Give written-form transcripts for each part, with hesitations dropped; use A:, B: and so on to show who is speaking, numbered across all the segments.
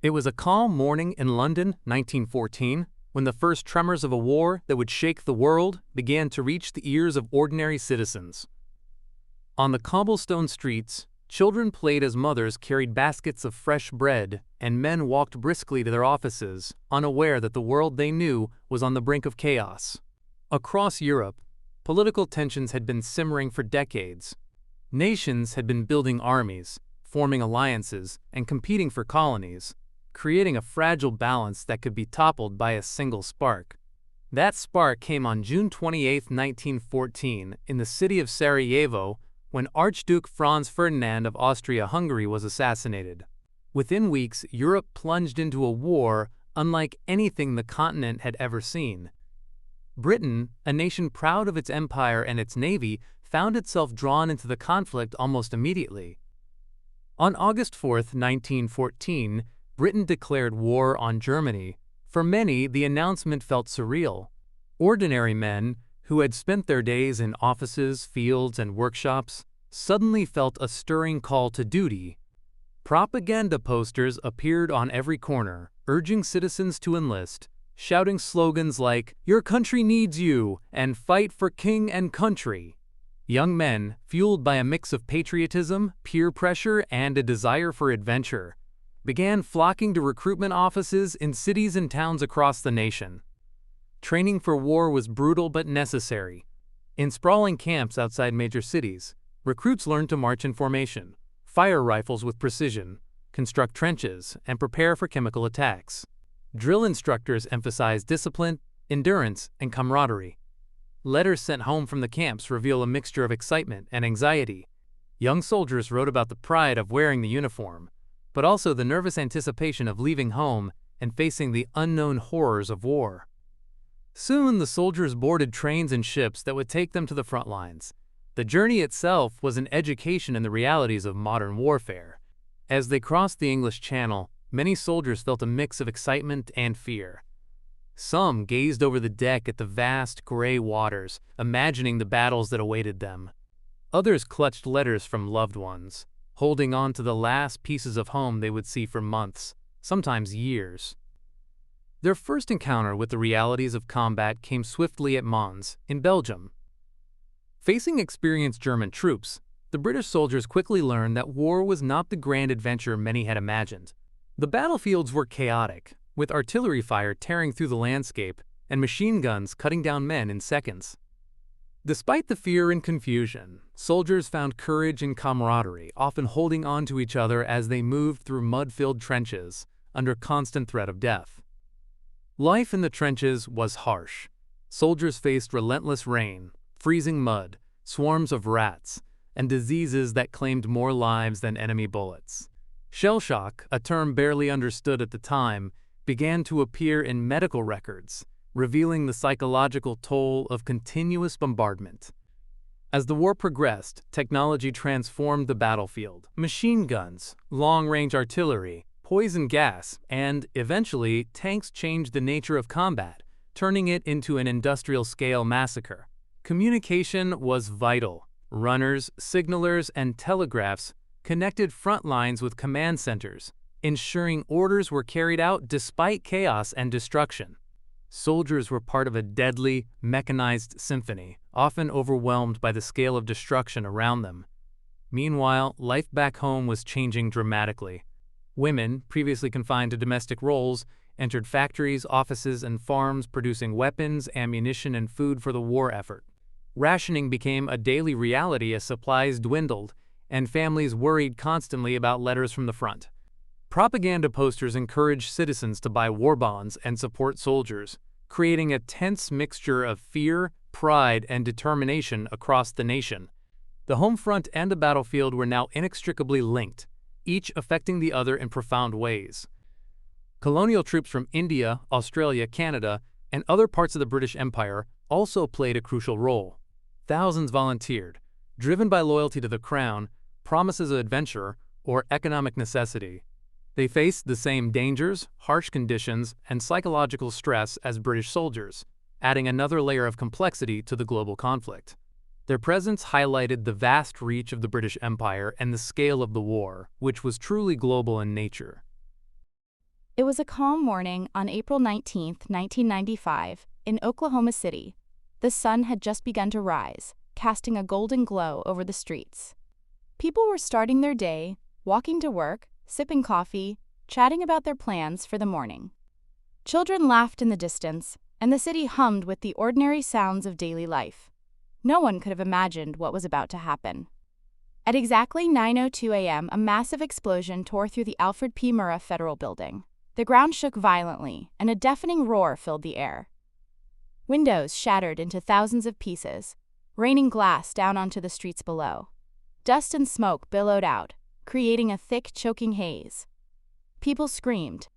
A: It was a calm morning in London, 1914, when the first tremors of a war that would shake the world began to reach the ears of ordinary citizens. On the cobblestone streets, children played as mothers carried baskets of fresh bread, and men walked briskly to their offices, unaware that the world they knew was on the brink of chaos. Across Europe, political tensions had been simmering for decades. Nations had been building armies, forming alliances, and competing for colonies, creating a fragile balance that could be toppled by a single spark. That spark came on June 28, 1914, in the city of Sarajevo, when Archduke Franz Ferdinand of Austria-Hungary was assassinated. Within weeks, Europe plunged into a war unlike anything the continent had ever seen. Britain, a nation proud of its empire and its navy, found itself drawn into the conflict almost immediately. On August 4, 1914, Britain declared war on Germany. For many, the announcement felt surreal. Ordinary men, who had spent their days in offices, fields, and workshops, suddenly felt a stirring call to duty. Propaganda posters appeared on every corner, urging citizens to enlist, shouting slogans like, "Your country needs you," and "Fight for king and country." Young men, fueled by a mix of patriotism, peer pressure, and a desire for adventure, began flocking to recruitment offices in cities and towns across the nation. Training for war was brutal but necessary. In sprawling camps outside major cities, recruits learned to march in formation, fire rifles with precision, construct trenches, and prepare for chemical attacks. Drill instructors emphasized discipline, endurance, and camaraderie. Letters sent home from the camps reveal a mixture of excitement and anxiety. Young soldiers wrote about the pride of wearing the uniform, but also the nervous anticipation of leaving home and facing the unknown horrors of war. Soon, the soldiers boarded trains and ships that would take them to the front lines. The journey itself was an education in the realities of modern warfare. As they crossed the English Channel, many soldiers felt a mix of excitement and fear. Some gazed over the deck at the vast gray waters, imagining the battles that awaited them. Others clutched letters from loved ones, holding on to the last pieces of home they would see for months, sometimes years. Their first encounter with the realities of combat came swiftly at Mons, in Belgium. Facing experienced German troops, the British soldiers quickly learned that war was not the grand adventure many had imagined. The battlefields were chaotic, with artillery fire tearing through the landscape and machine guns cutting down men in seconds. Despite the fear and confusion, soldiers found courage and camaraderie, often holding on to each other as they moved through mud-filled trenches under constant threat of death. Life in the trenches was harsh. Soldiers faced relentless rain, freezing mud, swarms of rats, and diseases that claimed more lives than enemy bullets. Shell shock, a term barely understood at the time, began to appear in medical records, revealing the psychological toll of continuous bombardment. As the war progressed, technology transformed the battlefield. Machine guns, long-range artillery, poison gas, and, eventually, tanks changed the nature of combat, turning it into an industrial-scale massacre. Communication was vital. Runners, signalers, and telegraphs connected front lines with command centers, ensuring orders were carried out despite chaos and destruction. Soldiers were part of a deadly, mechanized symphony, often overwhelmed by the scale of destruction around them. Meanwhile, life back home was changing dramatically. Women, previously confined to domestic roles, entered factories, offices, and farms producing weapons, ammunition, and food for the war effort. Rationing became a daily reality as supplies dwindled, and families worried constantly about letters from the front. Propaganda posters encouraged citizens to buy war bonds and support soldiers, creating a tense mixture of fear, pride, and determination across the nation. The home front and the battlefield were now inextricably linked, each affecting the other in profound ways. Colonial troops from India, Australia, Canada, and other parts of the British Empire also played a crucial role. Thousands volunteered, driven by loyalty to the crown, promises of adventure, or economic necessity. They faced the same dangers, harsh conditions, and psychological stress as British soldiers, adding another layer of complexity to the global conflict. Their presence highlighted the vast reach of the British Empire and the scale of the war, which was truly global in nature.
B: It was a calm morning on April 19, 1995, in Oklahoma City. The sun had just begun to rise, casting a golden glow over the streets. People were starting their day, walking to work, sipping coffee, chatting about their plans for the morning. Children laughed in the distance, and the city hummed with the ordinary sounds of daily life. No one could have imagined what was about to happen. At exactly 9:02 a.m., a massive explosion tore through the Alfred P. Murrah Federal Building. The ground shook violently, and a deafening roar filled the air. Windows shattered into thousands of pieces, raining glass down onto the streets below. Dust and smoke billowed out, creating a thick, choking haze. People screamed.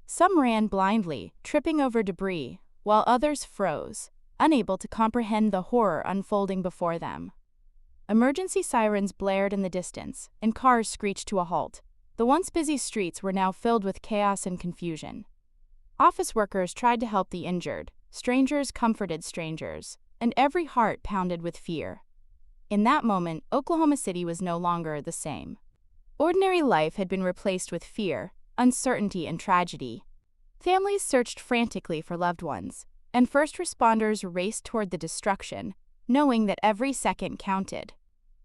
B: Some ran blindly, tripping over debris, while others froze, unable to comprehend the horror unfolding before them. Emergency sirens blared in the distance, and cars screeched to a halt. The once busy streets were now filled with chaos and confusion. Office workers tried to help the injured, strangers comforted strangers, and every heart pounded with fear. In that moment, Oklahoma City was no longer the same. Ordinary life had been replaced with fear, uncertainty, and tragedy. Families searched frantically for loved ones, and first responders raced toward the destruction, knowing that every second counted.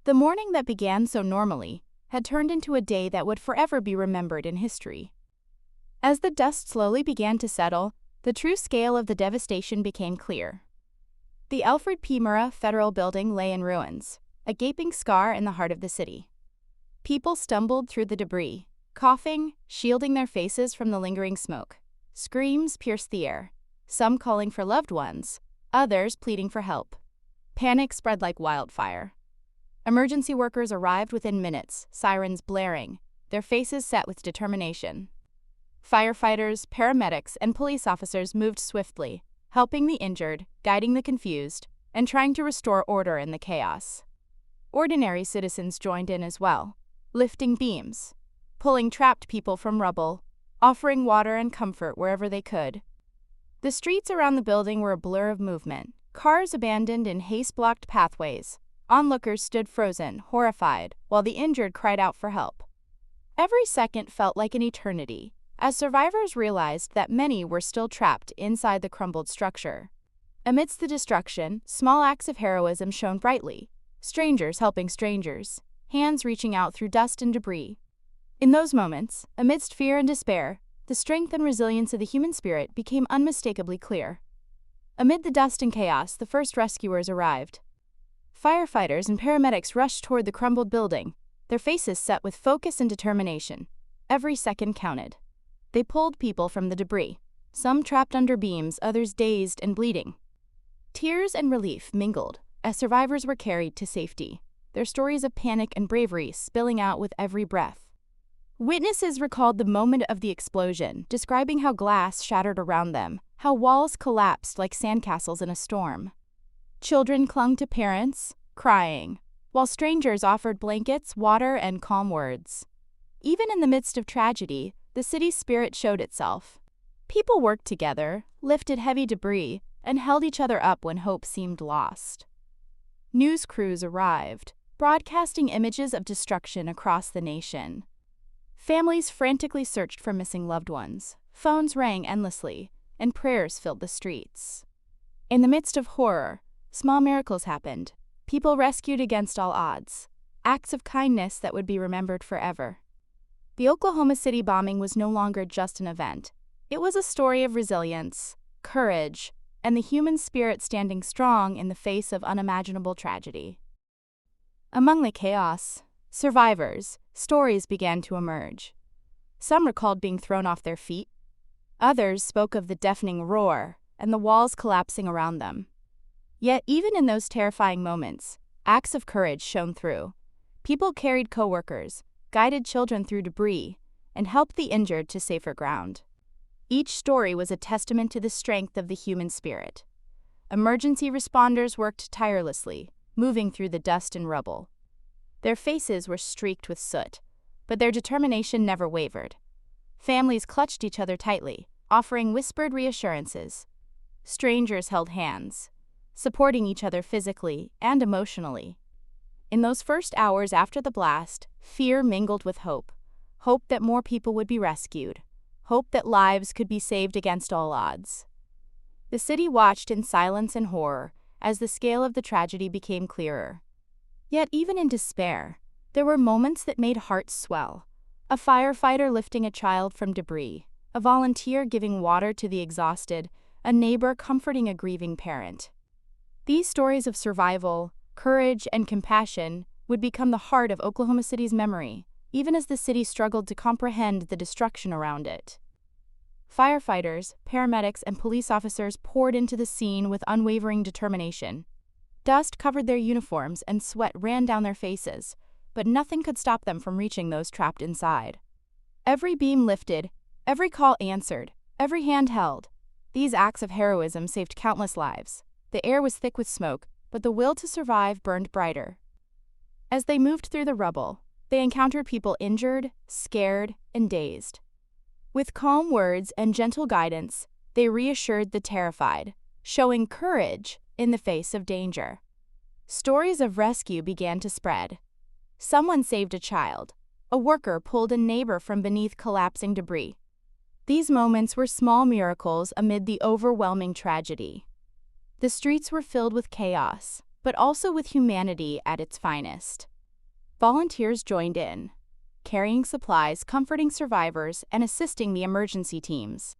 B: The morning that began so normally had turned into a day that would forever be remembered in history. As the dust slowly began to settle, the true scale of the devastation became clear. The Alfred P. Murrah Federal Building lay in ruins, a gaping scar in the heart of the city. People stumbled through the debris, coughing, shielding their faces from the lingering smoke. Screams pierced the air, some calling for loved ones, others pleading for help. Panic spread like wildfire. Emergency workers arrived within minutes, sirens blaring, their faces set with determination. Firefighters, paramedics, and police officers moved swiftly, helping the injured, guiding the confused, and trying to restore order in the chaos. Ordinary citizens joined in as well, lifting beams, pulling trapped people from rubble, offering water and comfort wherever they could. The streets around the building were a blur of movement, cars abandoned in haze-blocked pathways. Onlookers stood frozen, horrified, while the injured cried out for help. Every second felt like an eternity, as survivors realized that many were still trapped inside the crumbled structure. Amidst the destruction, small acts of heroism shone brightly, strangers helping strangers, hands reaching out through dust and debris. In those moments, amidst fear and despair, the strength and resilience of the human spirit became unmistakably clear. Amid the dust and chaos, the first rescuers arrived. Firefighters and paramedics rushed toward the crumbled building, their faces set with focus and determination. Every second counted. They pulled people from the debris, some trapped under beams, others dazed and bleeding. Tears and relief mingled as survivors were carried to safety, their stories of panic and bravery spilling out with every breath. Witnesses recalled the moment of the explosion, describing how glass shattered around them, how walls collapsed like sandcastles in a storm. Children clung to parents, crying, while strangers offered blankets, water, and calm words. Even in the midst of tragedy, the city's spirit showed itself. People worked together, lifted heavy debris, and held each other up when hope seemed lost. News crews arrived, broadcasting images of destruction across the nation. Families frantically searched for missing loved ones. Phones rang endlessly, and prayers filled the streets. In the midst of horror, small miracles happened. People rescued against all odds. Acts of kindness that would be remembered forever. The Oklahoma City bombing was no longer just an event. It was a story of resilience, courage, and the human spirit standing strong in the face of unimaginable tragedy. Among the chaos, survivors, stories began to emerge. Some recalled being thrown off their feet. Others spoke of the deafening roar and the walls collapsing around them. Yet even in those terrifying moments, acts of courage shone through. People carried coworkers, guided children through debris, and helped the injured to safer ground. Each story was a testament to the strength of the human spirit. Emergency responders worked tirelessly, moving through the dust and rubble. Their faces were streaked with soot, but their determination never wavered. Families clutched each other tightly, offering whispered reassurances. Strangers held hands, supporting each other physically and emotionally. In those first hours after the blast, fear mingled with hope. Hope that more people would be rescued. hope that lives could be saved against all odds. The city watched in silence and horror as the scale of the tragedy became clearer. Yet even in despair, there were moments that made hearts swell. A firefighter lifting a child from debris, a volunteer giving water to the exhausted, a neighbor comforting a grieving parent. These stories of survival, courage, and compassion would become the heart of Oklahoma City's memory, even as the city struggled to comprehend the destruction around it. Firefighters, paramedics, and police officers poured into the scene with unwavering determination. Dust covered their uniforms and sweat ran down their faces, but nothing could stop them from reaching those trapped inside. Every beam lifted, every call answered, every hand held. These acts of heroism saved countless lives. The air was thick with smoke, but the will to survive burned brighter. As they moved through the rubble, they encountered people injured, scared, and dazed. With calm words and gentle guidance, they reassured the terrified, showing courage in the face of danger. Stories of rescue began to spread. Someone saved a child. A worker pulled a neighbor from beneath collapsing debris. These moments were small miracles amid the overwhelming tragedy. The streets were filled with chaos, but also with humanity at its finest. Volunteers joined in, carrying supplies, comforting survivors, and assisting the emergency teams.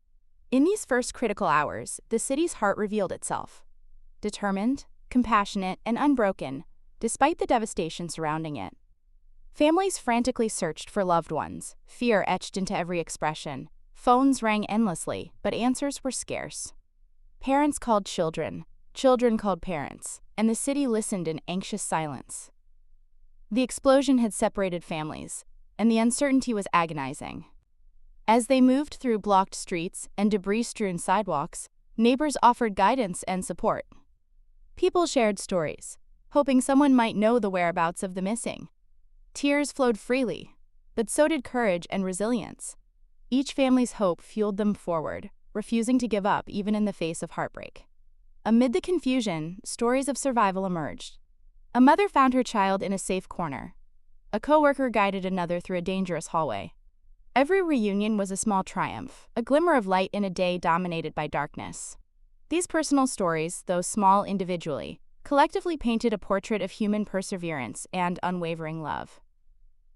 B: In these first critical hours, the city's heart revealed itself. Determined, compassionate, and unbroken, despite the devastation surrounding it. Families frantically searched for loved ones, fear etched into every expression. Phones rang endlessly, but answers were scarce. Parents called children, children called parents, and the city listened in anxious silence. The explosion had separated families, and the uncertainty was agonizing. As they moved through blocked streets and debris-strewn sidewalks, neighbors offered guidance and support. People shared stories, hoping someone might know the whereabouts of the missing. Tears flowed freely, but so did courage and resilience. Each family's hope fueled them forward, refusing to give up even in the face of heartbreak. Amid the confusion, stories of survival emerged. A mother found her child in a safe corner. A coworker guided another through a dangerous hallway. Every reunion was a small triumph, a glimmer of light in a day dominated by darkness. These personal stories, though small individually, collectively painted a portrait of human perseverance and unwavering love.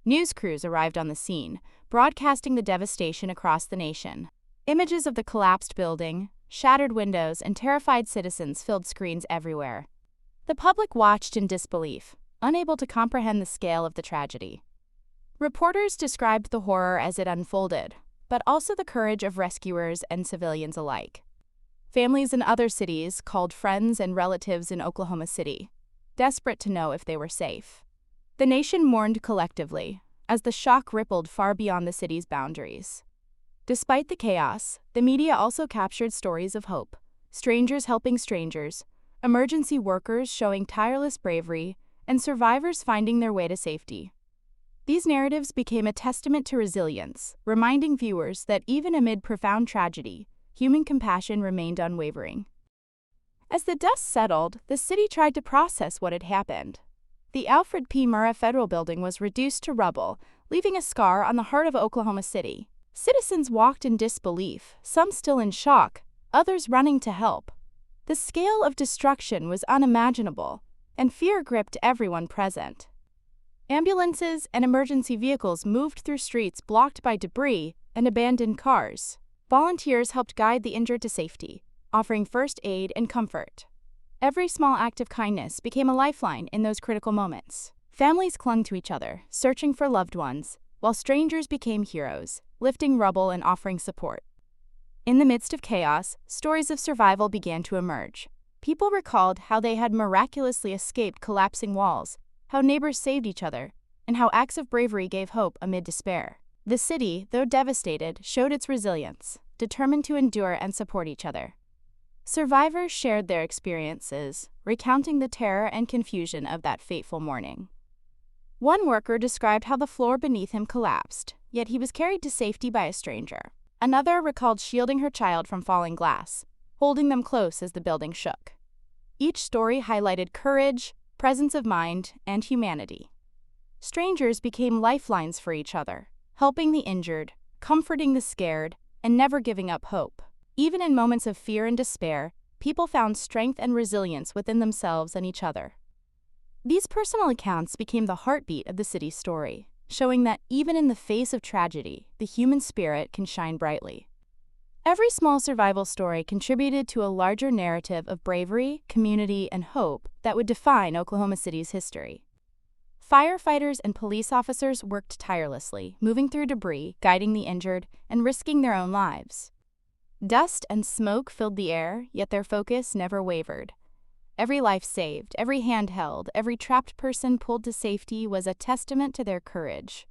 B: News crews arrived on the scene, broadcasting the devastation across the nation. Images of the collapsed building, shattered windows, and terrified citizens filled screens everywhere. The public watched in disbelief, unable to comprehend the scale of the tragedy. Reporters described the horror as it unfolded, but also the courage of rescuers and civilians alike. Families in other cities called friends and relatives in Oklahoma City, desperate to know if they were safe. The nation mourned collectively, as the shock rippled far beyond the city's boundaries. Despite the chaos, the media also captured stories of hope, strangers helping strangers, emergency workers showing tireless bravery, and survivors finding their way to safety. These narratives became a testament to resilience, reminding viewers that even amid profound tragedy, human compassion remained unwavering. As the dust settled, the city tried to process what had happened. The Alfred P. Murrah Federal Building was reduced to rubble, leaving a scar on the heart of Oklahoma City. Citizens walked in disbelief, some still in shock, others running to help. The scale of destruction was unimaginable, and fear gripped everyone present. Ambulances and emergency vehicles moved through streets blocked by debris and abandoned cars. Volunteers helped guide the injured to safety, offering first aid and comfort. Every small act of kindness became a lifeline in those critical moments. Families clung to each other, searching for loved ones, while strangers became heroes, lifting rubble and offering support. In the midst of chaos, stories of survival began to emerge. People recalled how they had miraculously escaped collapsing walls, how neighbors saved each other, and how acts of bravery gave hope amid despair. The city, though devastated, showed its resilience, determined to endure and support each other. Survivors shared their experiences, recounting the terror and confusion of that fateful morning. One worker described how the floor beneath him collapsed, yet he was carried to safety by a stranger. Another recalled shielding her child from falling glass, holding them close as the building shook. Each story highlighted courage, presence of mind, and humanity. Strangers became lifelines for each other, helping the injured, comforting the scared, and never giving up hope. Even in moments of fear and despair, people found strength and resilience within themselves and each other. These personal accounts became the heartbeat of the city's story, showing that even in the face of tragedy, the human spirit can shine brightly. Every small survival story contributed to a larger narrative of bravery, community, and hope that would define Oklahoma City's history. Firefighters and police officers worked tirelessly, moving through debris, guiding the injured, and risking their own lives. Dust and smoke filled the air, yet their focus never wavered. Every life saved, every hand held, every trapped person pulled to safety was a testament to their courage.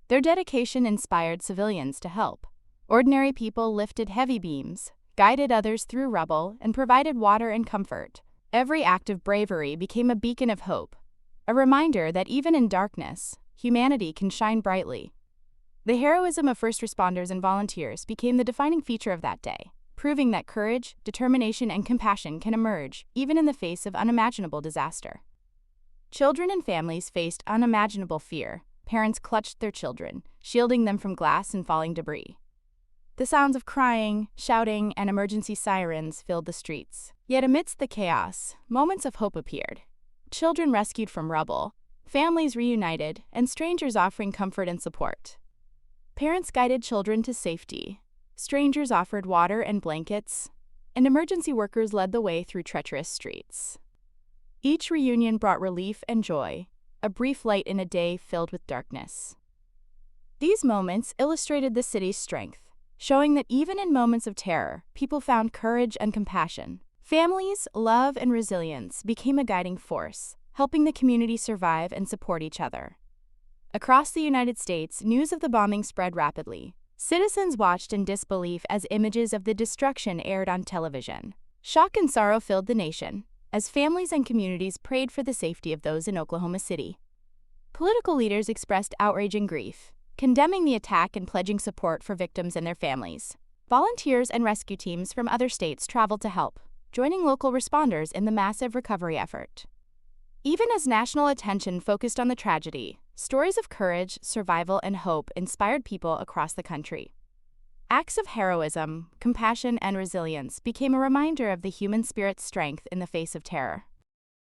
B: Their dedication inspired civilians to help. Ordinary people lifted heavy beams, guided others through rubble, and provided water and comfort. Every act of bravery became a beacon of hope, a reminder that even in darkness, humanity can shine brightly. The heroism of first responders and volunteers became the defining feature of that day, proving that courage, determination, and compassion can emerge even in the face of unimaginable disaster. Children and families faced unimaginable fear. Parents clutched their children, shielding them from glass and falling debris. The sounds of crying, shouting, and emergency sirens filled the streets. Yet amidst the chaos, moments of hope appeared. Children rescued from rubble, families reunited, and strangers offering comfort and support. Parents guided children to safety. Strangers offered water and blankets, and emergency workers led the way through treacherous streets. Each reunion brought relief and joy, a brief light in a day filled with darkness. These moments illustrated the city's strength, showing that even in moments of terror, people found courage and compassion. Families, love, and resilience became a guiding force, helping the community survive and support each other. Across the United States, news of the bombing spread rapidly. Citizens watched in disbelief as images of the destruction aired on television. Shock and sorrow filled the nation, as families and communities prayed for the safety of those in Oklahoma City. Political leaders expressed outrage and grief, condemning the attack and pledging support for victims and their families. Volunteers and rescue teams from other states traveled to help, joining local responders in the massive recovery effort. Even as national attention focused on the tragedy, stories of courage, survival, and hope inspired people across the country. Acts of heroism, compassion, and resilience became a reminder of the human spirit's strength in the face of terror.